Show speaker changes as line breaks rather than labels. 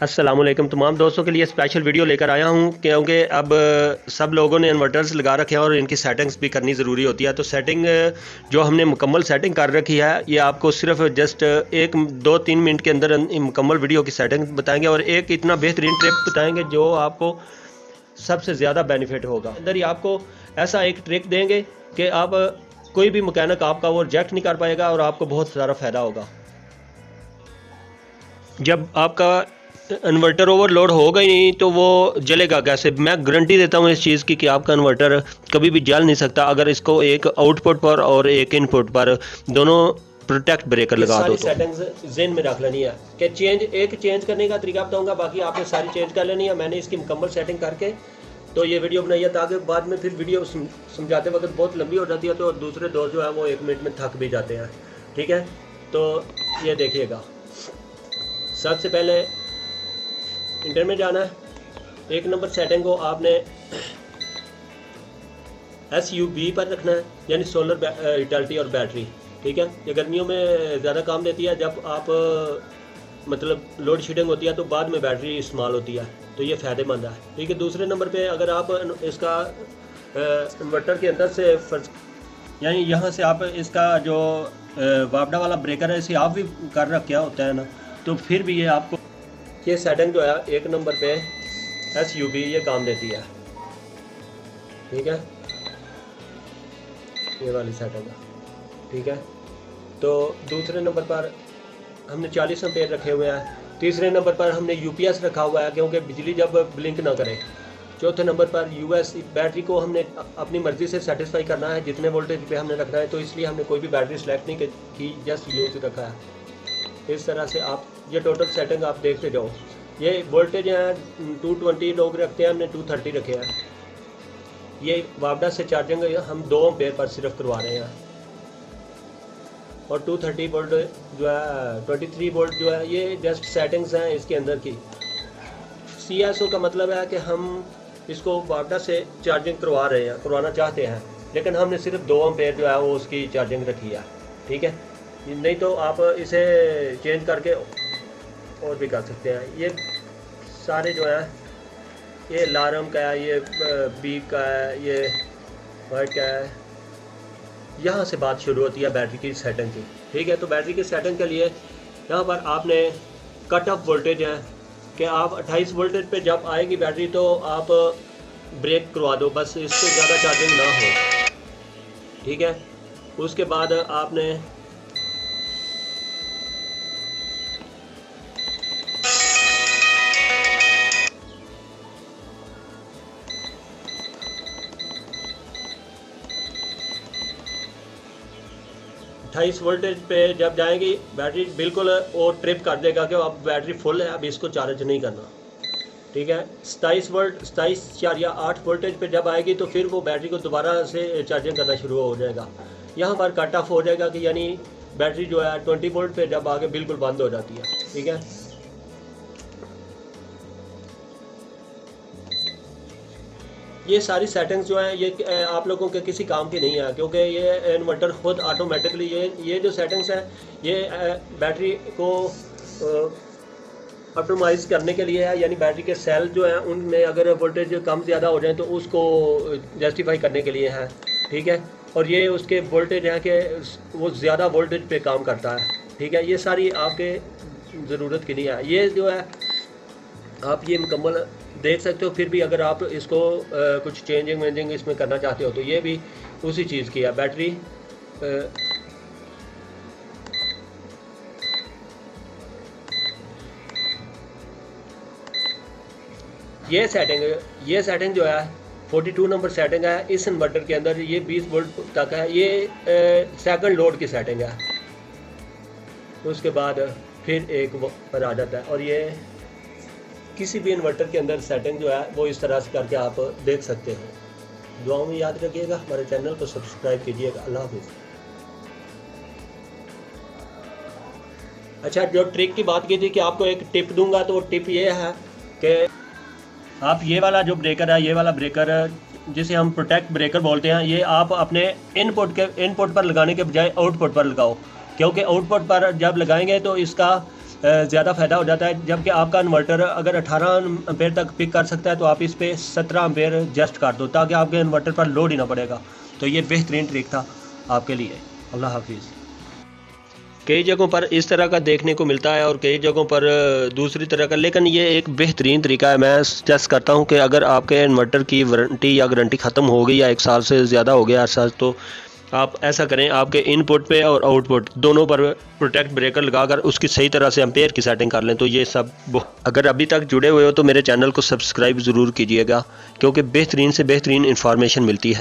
अस्सलामुअलैकुम तमाम दोस्तों के लिए स्पेशल वीडियो लेकर आया हूं क्योंकि अब सब लोगों ने इन्वर्टर्स लगा रखे हैं और इनकी सेटिंग्स भी करनी ज़रूरी होती है। तो सेटिंग जो हमने मुकम्मल सेटिंग कर रखी है ये आपको सिर्फ जस्ट 1-2-3 मिनट के अंदर मुकम्मल वीडियो की सेटिंग बताएंगे और एक इतना बेहतरीन ट्रिक बताएंगे जो आपको सबसे ज़्यादा बेनिफिट होगा। अंदर ही आपको ऐसा एक ट्रिक देंगे कि आप कोई भी मैकेनिक आपका वो रिजेक्ट नहीं कर पाएगा और आपको बहुत सारा फ़ायदा होगा। जब आपका इन्वर्टर ओवरलोड होगा ही नहीं तो वो जलेगा कैसे। मैं गारंटी देता हूँ इस चीज़ की कि आपका इन्वर्टर कभी भी जल नहीं सकता अगर इसको एक आउटपुट पर और एक इनपुट पर दोनों प्रोटेक्ट ब्रेकर लगा दो। सेटिंग्स ज़हन में रख लेनी है कि चेंज करने का तरीका बताऊंगा, बाकी आपने सारी चेंज कर लेनी है। मैंने इसकी मुकम्मल सेटिंग करके तो ये वीडियो बनाई है ताकि बाद में फिर वीडियो समझाते वक्त बहुत लंबी हो जाती है तो दूसरे दोस्त जो है वो 1 मिनट में थक भी जाते हैं। ठीक है, तो ये देखिएगा। सबसे पहले इंटर में जाना है। 1 नंबर सेटिंग को आपने SUB पर रखना है, यानी सोलर विटालिटी और बैटरी। ठीक है, ये गर्मियों में ज़्यादा काम देती है। जब आप मतलब लोड शेडिंग होती है तो बाद में बैटरी इस्तेमाल होती है, तो ये फ़ायदेमंद है। ठीक है, दूसरे नंबर पे अगर आप इसका इन्वर्टर के अंदर से यानी यहाँ से आप इसका जो वापडा वाला ब्रेकर है इसे आप भी कर रखा होता है ना, तो फिर भी ये आपको ये सेटिंग जो है 1 नंबर पे SUB ये काम देती है। ठीक है, ये वाली सेटिंग है। ठीक है, तो दूसरे नंबर पर हमने 40 एम्पेयर रखे हुए हैं। तीसरे नंबर पर हमने UPS रखा हुआ है क्योंकि बिजली जब ब्लिंक ना करे। चौथे नंबर पर US बैटरी को हमने अपनी मर्ज़ी से सेटिस्फाई करना है जितने वोल्टेज पे हमने रखना है, तो इसलिए हमने कोई भी बैटरी सेलेक्ट नहीं की, जस्ट यूज रखा है। इस तरह से आप ये टोटल सेटिंग आप देखते जाओ। ये वोल्टेज हैं 220 लोग रखते हैं, हमने 230 रखे हैं। ये वापडा से चार्जिंग हम 2 एम्पेयर पर सिर्फ करवा रहे हैं और 230 वोल्ट जो है 23 वोल्ट जो है ये जस्ट सेटिंग्स हैं इसके अंदर की। CSO का मतलब है कि हम इसको वापडा से चार्जिंग करवाना चाहते हैं, लेकिन हमने सिर्फ 2 एम्पेयर जो है वो उसकी चार्जिंग रखी है। ठीक है, नहीं तो आप इसे चेंज करके और भी कर सकते हैं। ये सारे जो है ये अलार्म का है, ये बीप का है, ये वाइट का है। यहाँ से बात शुरू होती है बैटरी की सेटिंग की। ठीक है, तो बैटरी की सेटिंग के लिए यहाँ पर आपने कट ऑफ वोल्टेज है कि आप 28 वोल्टेज पे जब आएगी बैटरी तो आप ब्रेक करवा दो, बस इससे ज़्यादा चार्जिंग ना हो। ठीक है, उसके बाद आपने अट्ठाईस वोल्टेज पे जब जाएंगी बैटरी बिल्कुल और ट्रिप कर देगा कि अब बैटरी फुल है, अब इसको चार्ज नहीं करना। ठीक है, 27.8 वोल्टेज पे जब आएगी तो फिर वो बैटरी को दोबारा से चार्जिंग करना शुरू हो जाएगा। यहाँ पर कट ऑफ हो जाएगा कि यानी बैटरी जो है 20 वोल्ट पे जब आगे बिल्कुल बंद हो जाती है। ठीक है, ये सारी सेटिंग्स जो हैं ये आप लोगों के किसी काम की नहीं है क्योंकि ये इन्वर्टर खुद ऑटोमेटिकली ये जो सेटिंग्स हैं ये बैटरी को ऑप्टिमाइज़ करने के लिए है, यानी बैटरी के सेल जो हैं उनमें अगर वोल्टेज कम ज़्यादा हो जाए तो उसको जस्टिफाई करने के लिए है। ठीक है, और ये उसके वोल्टेज हैं कि वो ज़्यादा वोल्टेज पे काम करता है। ठीक है, ये सारी आपके ज़रूरत की नहीं है। ये जो है आप ये मुकम्मल देख सकते हो। फिर भी अगर आप इसको कुछ चेंजिंग इसमें करना चाहते हो तो ये भी उसी चीज़ की है। बैटरी ये सेटिंग जो है 42 नंबर सेटिंग है इस इन्वर्टर के अंदर। ये 20 वोल्ट तक है, ये सेकंड लोड की सेटिंग है। उसके बाद फिर एक पर आ जाता है और ये किसी भी इन्वर्टर के अंदर सेटिंग जो है वो इस तरह से करके आप देख सकते हो। दुआओं में याद रखिएगा, हमारे चैनल को सब्सक्राइब कीजिएगा। अल्लाह हाफिज़। अच्छा, जो ट्रिक की बात की थी कि आपको एक टिप दूंगा, तो वो टिप ये है कि आप ये वाला जो ब्रेकर है, ये वाला ब्रेकर जिसे हम प्रोटेक्ट ब्रेकर बोलते हैं, ये आप अपने इनपुट पर लगाने के बजाय आउटपुट पर लगाओ, क्योंकि आउटपुट पर जब लगाएंगे तो इसका ज़्यादा फ़ायदा हो जाता है। जबकि आपका इन्वर्टर अगर 18 एम्पेयर तक पिक कर सकता है तो आप इस पे 17 एम्पेयर एडजस्ट कर दो ताकि आपके इन्वर्टर पर लोड ही ना पड़ेगा। तो ये बेहतरीन ट्रिक था आपके लिए। अल्लाह हाफिज़। कई जगहों पर इस तरह का देखने को मिलता है और कई जगहों पर दूसरी तरह का, लेकिन ये एक बेहतरीन तरीका है। मैं सजेस्ट करता हूँ कि अगर आपके इन्वर्टर की वारंटी या गारंटी ख़त्म हो गई या 1 साल से ज़्यादा हो गया अर्सा, तो आप ऐसा करें, आपके इनपुट पे और आउटपुट दोनों पर प्रोटेक्ट ब्रेकर लगाकर उसकी सही तरह से एम्पेयर की सेटिंग कर लें। तो ये सब, अगर अभी तक जुड़े हुए हो तो मेरे चैनल को सब्सक्राइब ज़रूर कीजिएगा, क्योंकि बेहतरीन से बेहतरीन इंफॉर्मेशन मिलती है।